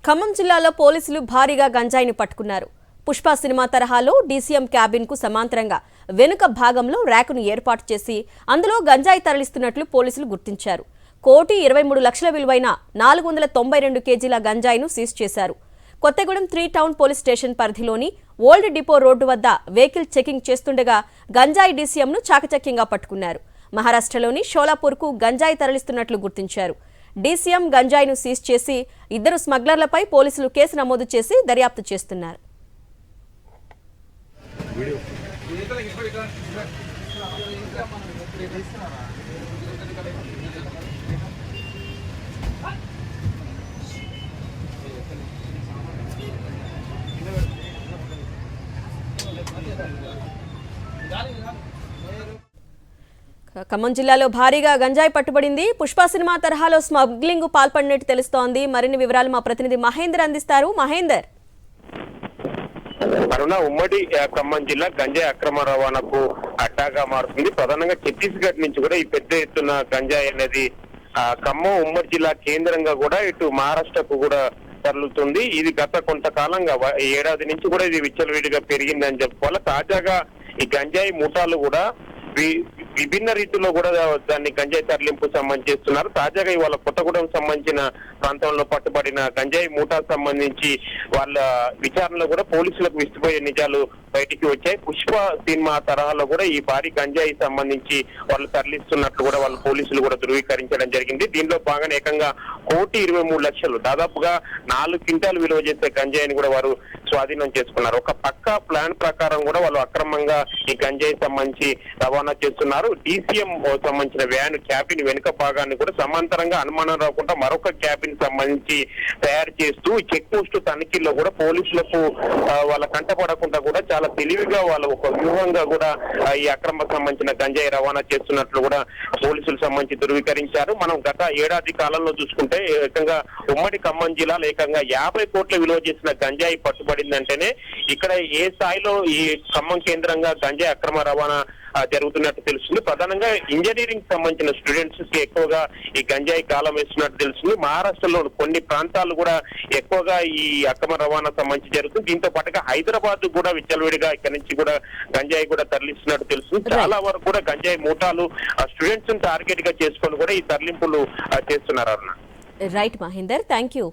ఖమ్మం జిల్లాలో పోలీసులు భారీగా గంజాయిని పట్టుకున్నారు. పుష్ప సినిమా తరహాలో డీసీఎం క్యాబిన్ కు సమాంతరంగా వెనుక భాగంలో ర్యాకును ఏర్పాటు చేసి అందులో గంజాయి తరలిస్తున్నట్లు పోలీసులు గుర్తించారు. 1,23,00,000 విలువైన 492 కేజీల గంజాయిను సీజ్ చేశారు. కొత్తగూడెం 3 టౌన్ పోలీస్ స్టేషన్ పరిధిలోని ఓల్డ్ డిపో రోడ్డు వద్ద వెహికల్ చెకింగ్ చేస్తుండగా గంజాయి డీసీఎంను చాకచక్యంగా పట్టుకున్నారు. మహారాష్ట్రలోని షోలాపూర్కు గంజాయి తరలిస్తున్నట్లు గుర్తించారు. డీసీఎం గంజాయిను సీజ్ చేసి 2 స్మగ్లర్లపై పోలీసులు కేసు నమోదు చేసి దర్యాప్తు చేస్తున్నారు. ఖమ్మం జిల్లాలో భారీగా గంజాయి పట్టుబడింది. పుష్ప సినిమా తరహాలో స్మగ్లింగ్ పాల్పడినట్టు తెలుస్తోంది. మరిన్ని వివరాలు మా ప్రతినిధి మహేందర్ అందిస్తారు. మహేందర్, అరుణ, ఉమ్మడి ఖమ్మం జిల్లా గంజాయి అక్రమ రవాణాకు అడ్డాగా మారుతుంది. ప్రధానంగా ఛత్తీస్గఢ్ నుంచి కూడా ఈ పెద్ద ఎత్తున గంజాయి అనేది ఖమ్మం ఉమ్మడి జిల్లా కేంద్రంగా కూడా ఇటు మహారాష్ట్రకు కూడా తరలుతుంది. ఇది గత కొంతకాలంగా ఏడాది నుంచి కూడా ఇది విచ్చలవిడిగా పెరిగిందని చెప్పుకోవాలి. తాజాగా ఈ గంజాయి ముఠాలు కూడా విభిన్న రీతిలో కూడా దాన్ని గంజాయి తరలింపు సంబంధిస్తున్నారు. తాజాగా ఇవాళ కొత్తగూడెం సంబంధించిన ప్రాంతంలో పట్టుబడిన గంజాయి మూటాకు సంబంధించి వాళ్ళ విచారణలో కూడా పోలీసులకు విస్తుపోయే నిజాలు బయటికి వచ్చాయి. పుష్ప సినిమా తరహాలో కూడా ఈ భారీ గంజాయి సంబంధించి వాళ్ళు తరలిస్తున్నట్లు కూడా వాళ్ళ పోలీసులు కూడా ధృవీకరించడం జరిగింది. దీనిలో భాగంగా ఏకంగా 1,23,00,000 దాదాపుగా 4 క్వింటాలు విలువ చేసే గంజాయిని కూడా వారు స్వాధీనం చేసుకున్నారు. ఒక పక్కా ప్లాన్ ప్రకారం కూడా వాళ్ళు అక్రమంగా ఈ గంజాయి సంబంధించి రవాణా చేస్తున్నారు. డీసీఎం సంబంధించిన వ్యాన్ క్యాబిన్ వెనుక భాగాన్ని కూడా సమాంతరంగా అనుమానం రాకుండా మరొక క్యాబిన్ సంబంధించి తయారు చేస్తూ చెక్ పోస్ట్ తనిఖీల్లో కూడా పోలీసులకు వాళ్ళ కంటపడకుండా కూడా చాలా తెలివిగా వాళ్ళ ఒక వ్యూహంగా కూడా ఈ అక్రమ సంబంధించిన గంజాయి రవాణా చేస్తున్నట్లు కూడా పోలీసులు సంబంధించి ధృవీకరించారు. మనం గత ఏడాది కాలంలో చూసుకుంటే ఏకంగా ఉమ్మడి ఖమ్మం జిల్లాలో ఏకంగా 50 కోట్ల విలువ చేసిన గంజాయి పట్టుబడిందంటేనే ఇక్కడ ఏ స్థాయిలో ఈ ఖమ్మం కేంద్రంగా గంజాయి అక్రమ రవాణా జరుగుతున్నట్టు తెలుస్తుంది. ప్రధానంగా ఇంజనీరింగ్ సంబంధించిన స్టూడెంట్స్ కి ఎక్కువగా ఈ గంజాయి కాలం వేస్తున్నట్టు తెలుస్తుంది. మహారాష్ట్రలో కొన్ని ప్రాంతాలు కూడా ఎక్కువగా ఈ అక్రమ రవాణా సంబంధించి జరుగుతుంది. దీంతో పాటుగా హైదరాబాద్ కూడా విచ్చలవిడిగా ఇక్కడ నుంచి కూడా గంజాయి కూడా తరలిస్తున్నట్టు తెలుస్తుంది. చాలా వరకు కూడా గంజాయి మూటాలు స్టూడెంట్స్ టార్గెట్ గా చేసుకొని కూడా ఈ తరలింపులు చేస్తున్నారు. Right Mahender, thank you.